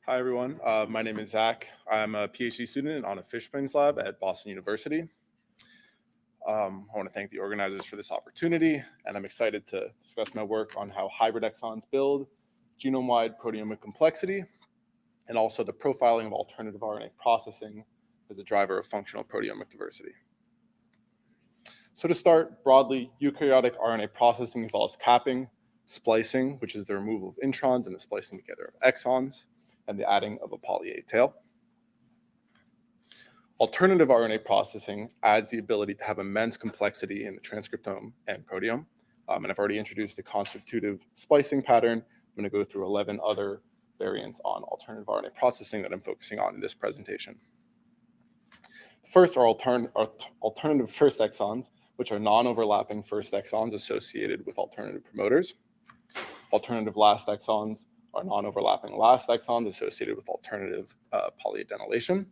Hi, everyone. My name is Zach. I'm a PhD student on a fish springs lab at Boston University. I want to thank the organizers for this opportunity, and I'm excited to discuss my work on how hybrid exons build genome-wide proteomic complexity, and also the profiling of alternative RNA processing as a driver of functional proteomic diversity. So to start, broadly, eukaryotic RNA processing involves capping, splicing, which is the removal of introns and the splicing together of exons, and the adding of a poly A tail. Alternative RNA processing adds the ability to have immense complexity in the transcriptome and proteome. And I've already introduced the constitutive splicing pattern. I'm going to go through 11 other variants on alternative RNA processing that I'm focusing on in this presentation. First are alternative first exons, which are non-overlapping first exons associated with alternative promoters. Alternative last exons are non-overlapping last exons associated with alternative polyadenylation.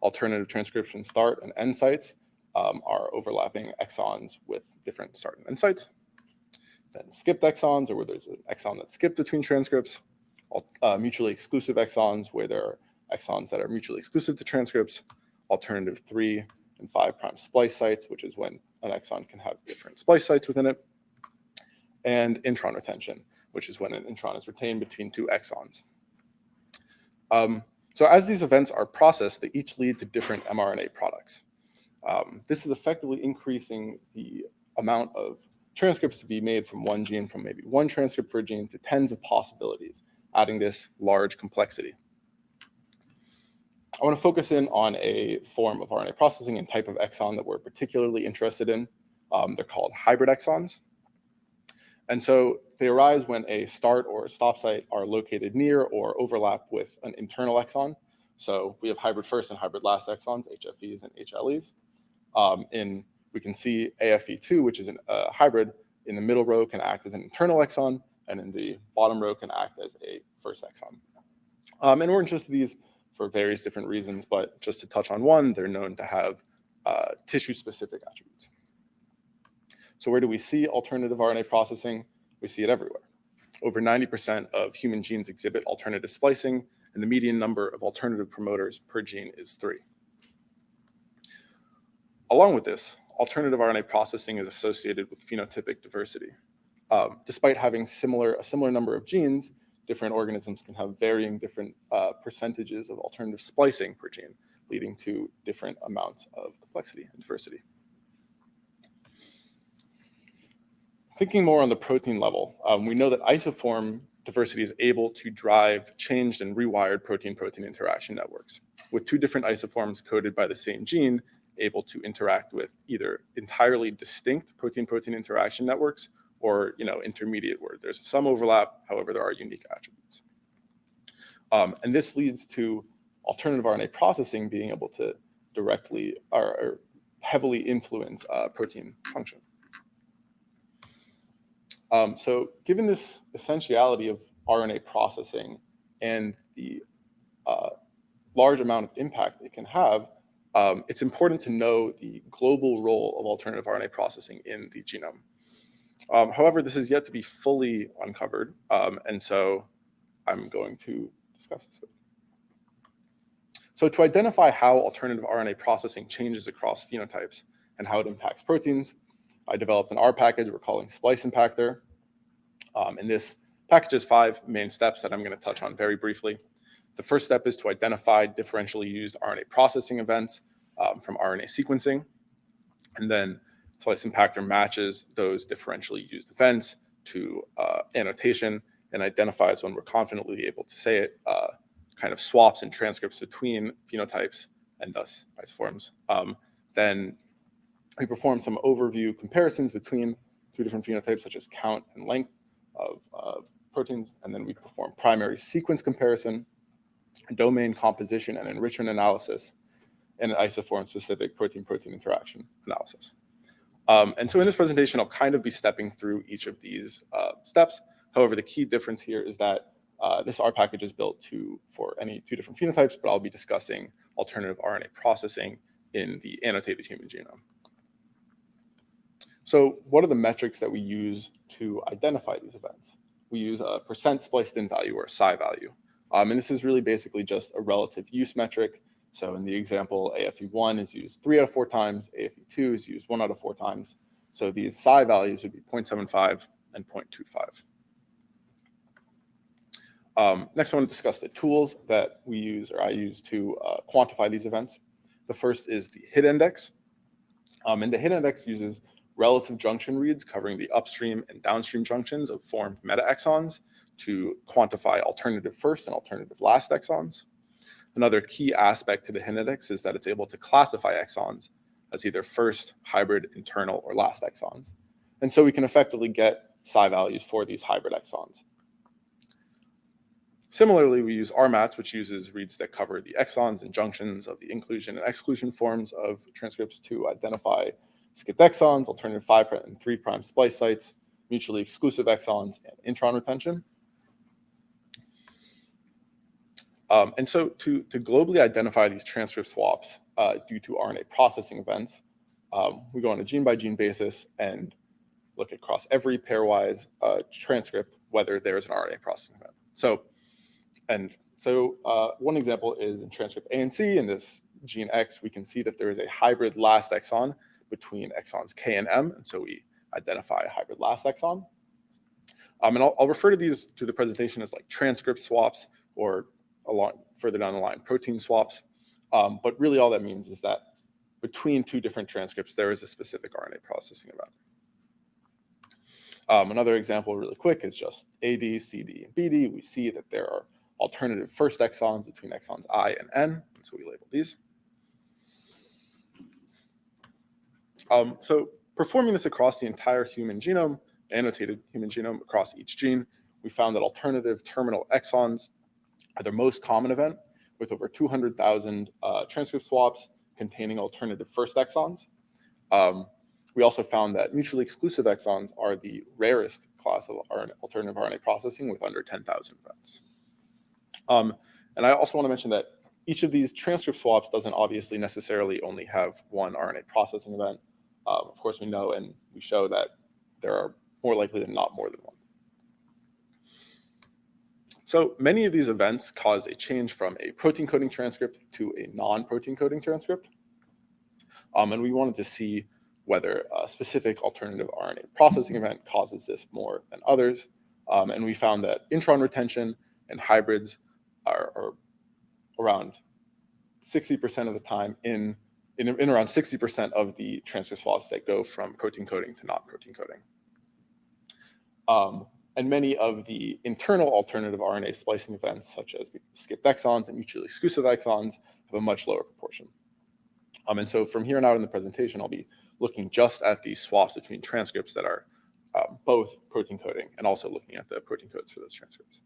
Alternative transcription start and end sites are overlapping exons with different start and end sites. Then skipped exons, or where there's an exon that's skipped between transcripts. Mutually exclusive exons, where there are exons that are mutually exclusive to transcripts. Alternative 3 and 5' splice sites, which is when an exon can have different splice sites within it. And intron retention, which is when an intron is retained between two exons. So as these events are processed, they each lead to different mRNA products. This is effectively increasing the amount of transcripts to be made from one gene, from maybe one transcript for a gene to tens of possibilities, adding this large complexity. I want to focus in on a form of RNA processing and type of exon that we're particularly interested in. They're called hybrid exons. And so they arise when a start or a stop site are located near or overlap with an internal exon. So we have hybrid first and hybrid last exons, HFEs and HLEs. We can see AFE2, which is a hybrid, in the middle row can act as an internal exon, and in the bottom row can act as a first exon. And we're interested in these for various different reasons, but just to touch on one, they're known to have tissue-specific attributes. So where do we see alternative RNA processing? We see it everywhere. Over 90% of human genes exhibit alternative splicing, and the median number of alternative promoters per gene is 3. Along with this, alternative RNA processing is associated with phenotypic diversity. Despite having a similar number of genes, different organisms can have varying different percentages of alternative splicing per gene, leading to different amounts of complexity and diversity. Thinking more on the protein level, we know that isoform diversity is able to drive changed and rewired protein-protein interaction networks, with two different isoforms coded by the same gene able to interact with either entirely distinct protein-protein interaction networks or intermediate, where there's some overlap, however, there are unique attributes. And this leads to alternative RNA processing being able to directly or heavily influence protein function. So given this essentiality of RNA processing and the large amount of impact it can have, it's important to know the global role of alternative RNA processing in the genome. However, this is yet to be fully uncovered, and so I'm going to discuss this. So to identify how alternative RNA processing changes across phenotypes and how it impacts proteins, I developed an R package we're calling Splice Impactor. And this package has 5 main steps that I'm going to touch on very briefly. The first step is to identify differentially used RNA processing events from RNA sequencing. And then Splice Impactor matches those differentially used events to annotation and identifies, when we're confidently able to say it, kind of swaps and transcripts between phenotypes and thus isoforms. Then we perform some overview comparisons between 2 different phenotypes, such as count and length of proteins, and then we perform primary sequence comparison, domain composition and enrichment analysis, and an isoform-specific protein-protein interaction analysis. And so in this presentation, I'll kind of be stepping through each of these steps. However, the key difference here is that this R package is built for any 2 different phenotypes, but I'll be discussing alternative RNA processing in the annotated human genome. So what are the metrics that we use to identify these events? We use a percent spliced in value, or a psi value. And this is really basically just a relative use metric. So in the example, AFE1 is used 3 out of 4 times, AFE2 is used 1 out of 4 times. So these psi values would be 0.75 and 0.25. Next, I want to discuss the tools that we use, or I use, to quantify these events. The first is the hit index. And the hit index uses relative junction reads covering the upstream and downstream junctions of formed meta-exons to quantify alternative first and alternative last exons. Another key aspect to the hit index is that it's able to classify exons as either first, hybrid, internal, or last exons. And so we can effectively get psi values for these hybrid exons. Similarly, we use RMAT, which uses reads that cover the exons and junctions of the inclusion and exclusion forms of transcripts to identify skipped exons, alternative 5' and 3' splice sites, mutually exclusive exons, and intron retention. And so to globally identify these transcript swaps due to RNA processing events, we go on a gene-by-gene basis and look across every pairwise transcript whether there's an RNA processing event. So one example is in transcript A and C. In this gene X, we can see that there is a hybrid last exon between exons K and M, and so we identify a hybrid last exon. And I'll refer to these through the presentation as like transcript swaps, or further down the line, protein swaps. But really all that means is that between two different transcripts, there is a specific RNA processing event. Another example really quick is just AD, CD, and BD. We see that there are alternative first exons between exons I and N, and so we label these. So performing this across the entire human genome, annotated human genome across each gene, we found that alternative terminal exons are the most common event, with over 200,000 transcript swaps containing alternative first exons. We also found that mutually exclusive exons are the rarest class of alternative RNA processing, with under 10,000 events. And I also want to mention that each of these transcript swaps doesn't obviously necessarily only have one RNA processing event. Of course, we know and we show that there are more likely than not more than one. So many of these events cause a change from a protein coding transcript to a non-protein coding transcript. And we wanted to see whether a specific alternative RNA processing event causes this more than others. And we found that intron retention and hybrids are around 60% of the time in around 60% of the transcript swaps that go from protein coding to non-protein coding. And many of the internal alternative RNA splicing events, such as skipped exons and mutually exclusive exons, have a much lower proportion. And so from here on out in the presentation, I'll be looking just at these swaps between transcripts that are both protein coding, and also looking at the protein codes for those transcripts.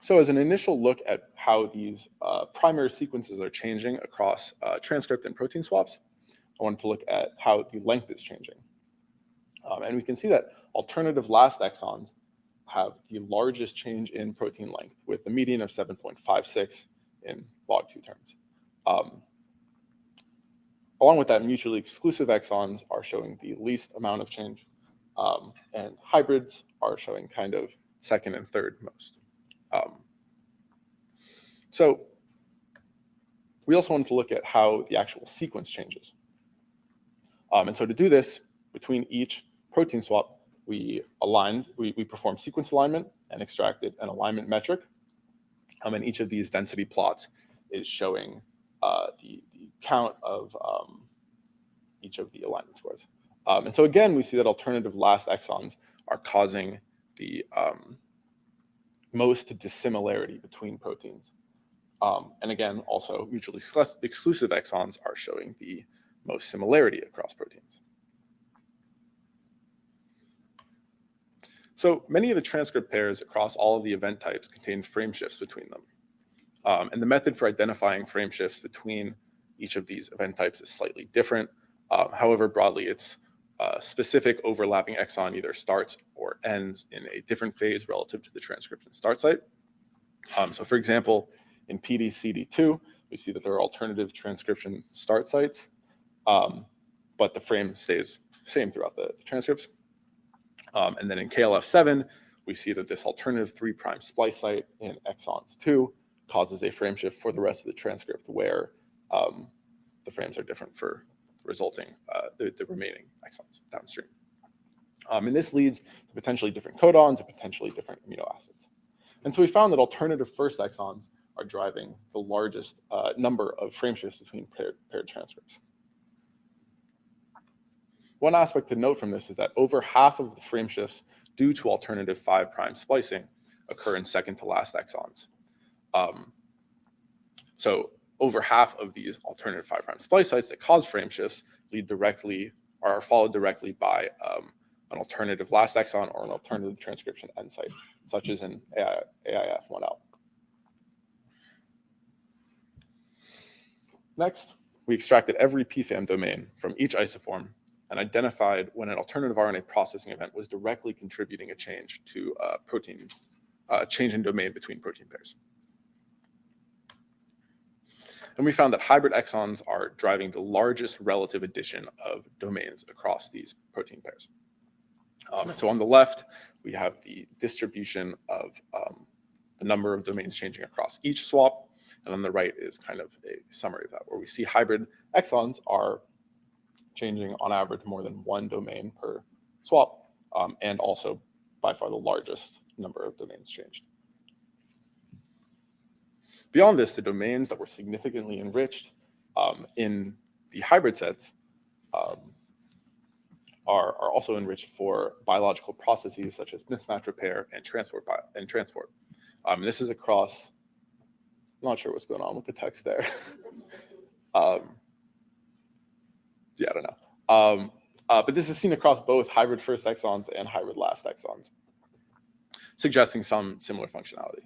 So as an initial look at how these primary sequences are changing across transcript and protein swaps, I wanted to look at how the length is changing. And we can see that alternative last exons have the largest change in protein length, with a median of 7.56 in log 2 terms. Along with that, mutually exclusive exons are showing the least amount of change, and hybrids are showing kind of second and third most. So we also wanted to look at how the actual sequence changes. And so to do this, between each protein swap, we performed sequence alignment and extracted an alignment metric. And each of these density plots is showing the count of each of the alignment scores. And so again, we see that alternative last exons are causing the most dissimilarity between proteins. And again, also mutually exclusive exons are showing the most similarity across proteins. So many of the transcript pairs across all of the event types contain frame shifts between them. And the method for identifying frame shifts between each of these event types is slightly different. However, broadly, it's a specific overlapping exon either starts or ends in a different phase relative to the transcription start site. So for example, in PDCD2, we see that there are alternative transcription start sites, but the frame stays the same throughout the transcripts. And then in KLF7, we see that this alternative 3' splice site in exons 2 causes a frame shift for the rest of the transcript where the frames are different for resulting the remaining exons downstream. And this leads to potentially different codons and potentially different amino acids. And so we found that alternative first exons are driving the largest number of frame shifts between paired transcripts. One aspect to note from this is that over half of the frame shifts due to alternative 5' splicing occur in second to last exons. So over half of these alternative 5' splice sites that cause frame shifts are followed directly by an alternative last exon or an alternative transcription end site, such as in AIF1L. Next, we extracted every PFAM domain from each isoform and identified when an alternative RNA processing event was directly contributing a change to change in domain between protein pairs. And we found that hybrid exons are driving the largest relative addition of domains across these protein pairs. And so on the left, we have the distribution of the number of domains changing across each swap. And on the right is kind of a summary of that, where we see hybrid exons are changing on average more than one domain per swap, and also by far the largest number of domains changed. Beyond this, the domains that were significantly enriched in the hybrid sets are also enriched for biological processes such as mismatch repair and transport. And this is across, I'm not sure what's going on with the text there. Yeah, I don't know. But this is seen across both hybrid first exons and hybrid last exons, suggesting some similar functionality.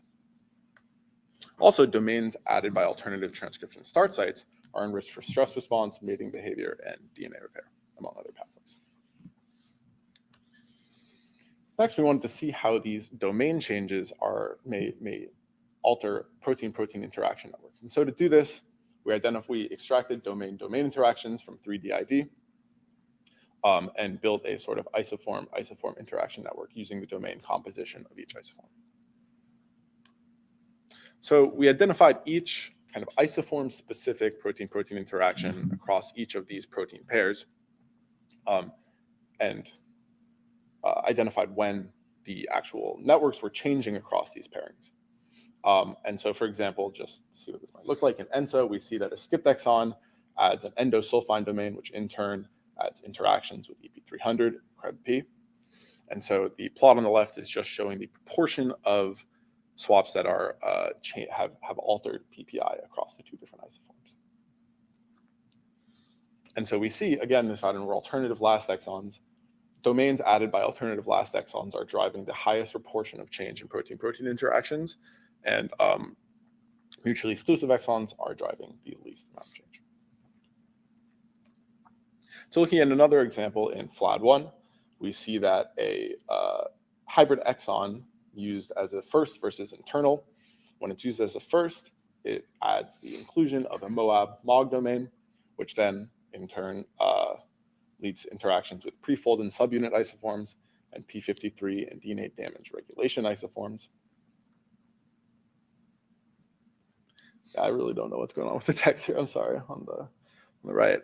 Also, domains added by alternative transcription start sites are enriched for stress response, mating behavior, and DNA repair, among other pathways. Next, we wanted to see how these domain changes may alter protein-protein interaction networks. And so to do this, we extracted domain-domain interactions from 3DID and built a sort of isoform interaction network using the domain composition of each isoform. So we identified each kind of isoform-specific protein-protein interaction across each of these protein pairs and identified when the actual networks were changing across these pairings. And so, for example, just to see what this might look like in ENSA, we see that a skipped exon adds an endosulfine domain, which in turn adds interactions with EP300, CREB-P. And so the plot on the left is just showing the proportion of swaps that are have altered PPI across the two different isoforms. And so we see, again, this item where alternative last exons, domains added by alternative last exons are driving the highest proportion of change in protein-protein interactions, and mutually exclusive exons are driving the least amount of change. So looking at another example in FLAD1, we see that a hybrid exon used as a first versus internal. When it's used as a first, it adds the inclusion of a MOAB-MOG domain, which then in turn leads to interactions with prefold and subunit isoforms and P53 and DNA damage regulation isoforms. I really don't know what's going on with the text here. I'm sorry on the right.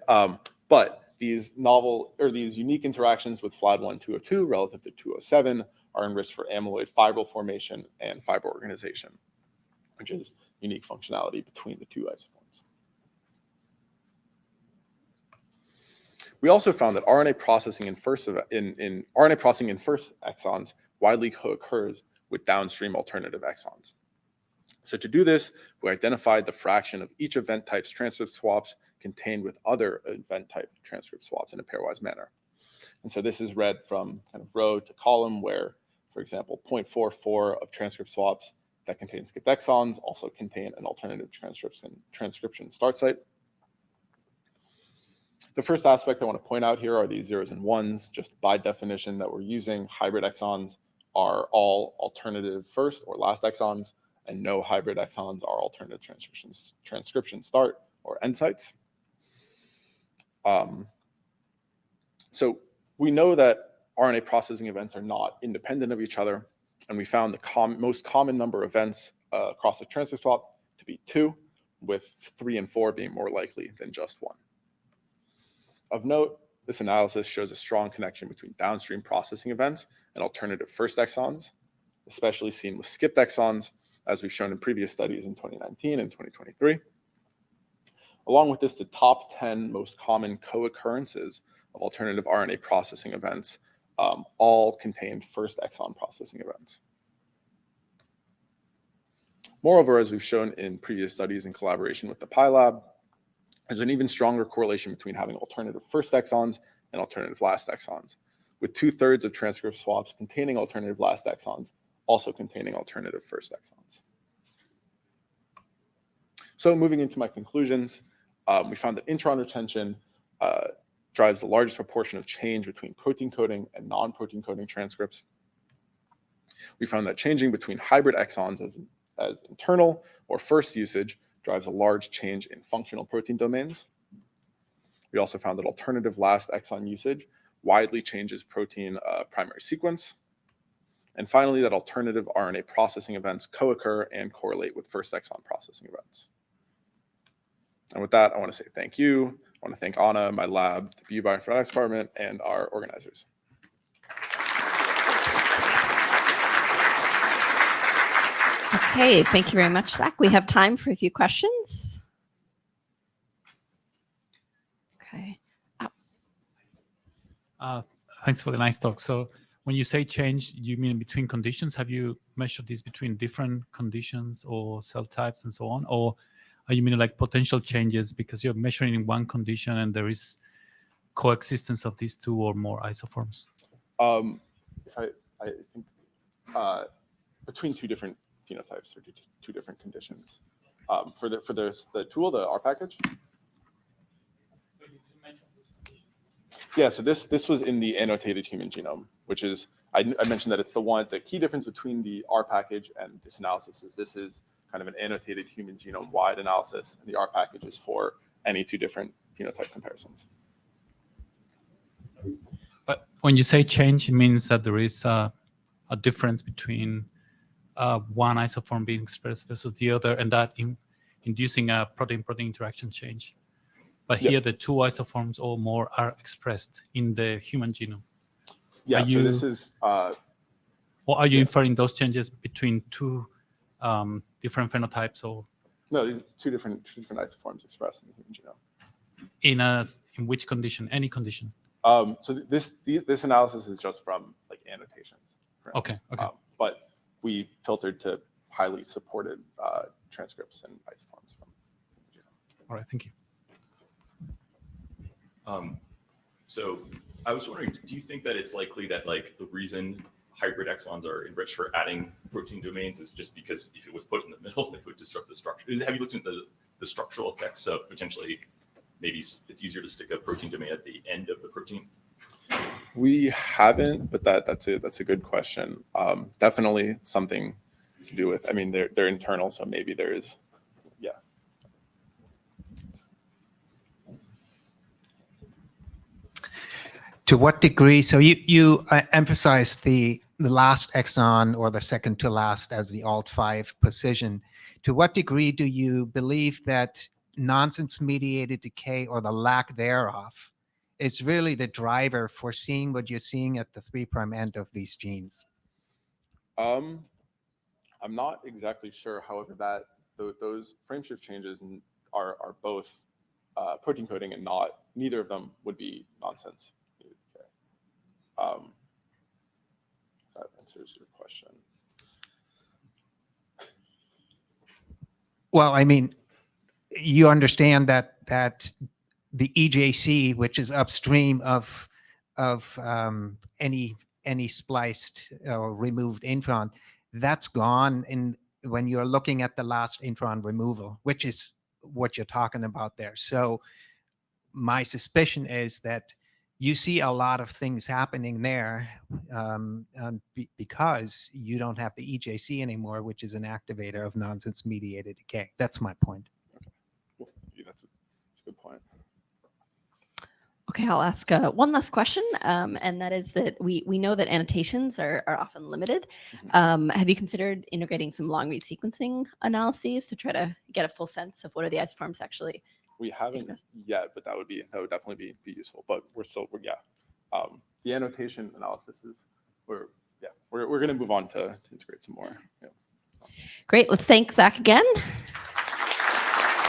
But these unique interactions with FLAD1 202 relative to 207 are enriched for amyloid fibril formation and fiber organization, which is unique functionality between the two isoforms. We also found that RNA processing in first exons widely co-occurs with downstream alternative exons. So to do this, we identified the fraction of each event type's transcript swaps contained with other event type transcript swaps in a pairwise manner. And so this is read from kind of row to column where, for example, 0.44 of transcript swaps that contain skipped exons also contain an alternative transcription start site. The first aspect I want to point out here are these zeros and ones. Just by definition that we're using, hybrid exons are all alternative first or last exons, and no hybrid exons are alternative transcription start or end sites. So we know that RNA processing events are not independent of each other. And we found the most common number of events across a transcript swap to be 2, with 3 and 4 being more likely than just 1. Of note, this analysis shows a strong connection between downstream processing events and alternative first exons, especially seen with skipped exons, as we've shown in previous studies in 2019 and 2023. Along with this, the top 10 most common co-occurrences of alternative RNA processing events all contained first exon processing events. Moreover, as we've shown in previous studies in collaboration with the PyLab, there's an even stronger correlation between having alternative first exons and alternative last exons, with 2/3 of transcript swaps containing alternative last exons also containing alternative first exons. So moving into my conclusions, we found that intron retention drives the largest proportion of change between protein coding and non-protein coding transcripts. We found that changing between hybrid exons as internal or first usage drives a large change in functional protein domains. We also found that alternative last exon usage widely changes protein primary sequence. And finally, that alternative RNA processing events co-occur and correlate with first exon processing events. And with that, I want to say thank you. I want to thank Anna, my lab, the BU Bioinformatics Department, and our organizers. Okay, thank you very much, Zach. We have time for a few questions. Okay. Thanks for the nice talk. So when you say change, you mean between conditions? Have you measured this between different conditions or cell types and so on? Or are you mean like potential changes because you're measuring in one condition and there is coexistence of these two or more isoforms? I think between two different phenotypes or two different conditions. For the tool, the R package. Yeah, so this was in the annotated human genome, which is I mentioned that it's the key difference between the R package and this analysis is this is kind of an annotated human genome-wide analysis, and the R package is for any two different phenotype comparisons. But when you say change, it means that there is a difference between one isoform being expressed versus the other, and that inducing a protein-protein interaction change. But here, the two isoforms or more are expressed in the human genome. Yeah, so this is... or are you inferring those changes between two different phenotypes? Or no, these are two different isoforms expressed in the human genome. In which condition? Any condition? So this analysis is just from like annotations. Right? Okay. But we filtered to highly supported transcripts and isoforms from the genome. All right, thank you. So I was wondering, do you think that it's likely that like the reason hybrid exons are enriched for adding protein domains is just because if it was put in the middle, it would disrupt the structure? Have you looked into the structural effects of potentially maybe it's easier to stick a protein domain at the end of the protein? We haven't, but that's a good question. Definitely something to do with. I mean, they're internal, so maybe there is. Yeah. To what degree? So you emphasize the last exon or the second to last as the alt5 position. To what degree do you believe that nonsense-mediated decay or the lack thereof is really the driver for seeing what you're seeing at the 3' end of these genes? I'm not exactly sure. However, that those frame shift changes are both protein coding and neither of them would be nonsense. That answers your question. Well, I mean, you understand that the EJC, which is upstream of any spliced or removed intron, that's gone when you're looking at the last intron removal, which is what you're talking about there. So my suspicion is that you see a lot of things happening there because you don't have the EJC anymore, which is an activator of nonsense-mediated decay. That's my point. Yeah, that's a good point. Okay, I'll ask one last question, and that is that we know that annotations are often limited. Have you considered integrating some long read sequencing analyses to try to get a full sense of what are the isoforms actually? We haven't yet, but that would definitely be useful. But we're the annotation analysis is we're going to move on to integrate some more. Yeah. Great. Let's thank Zach again.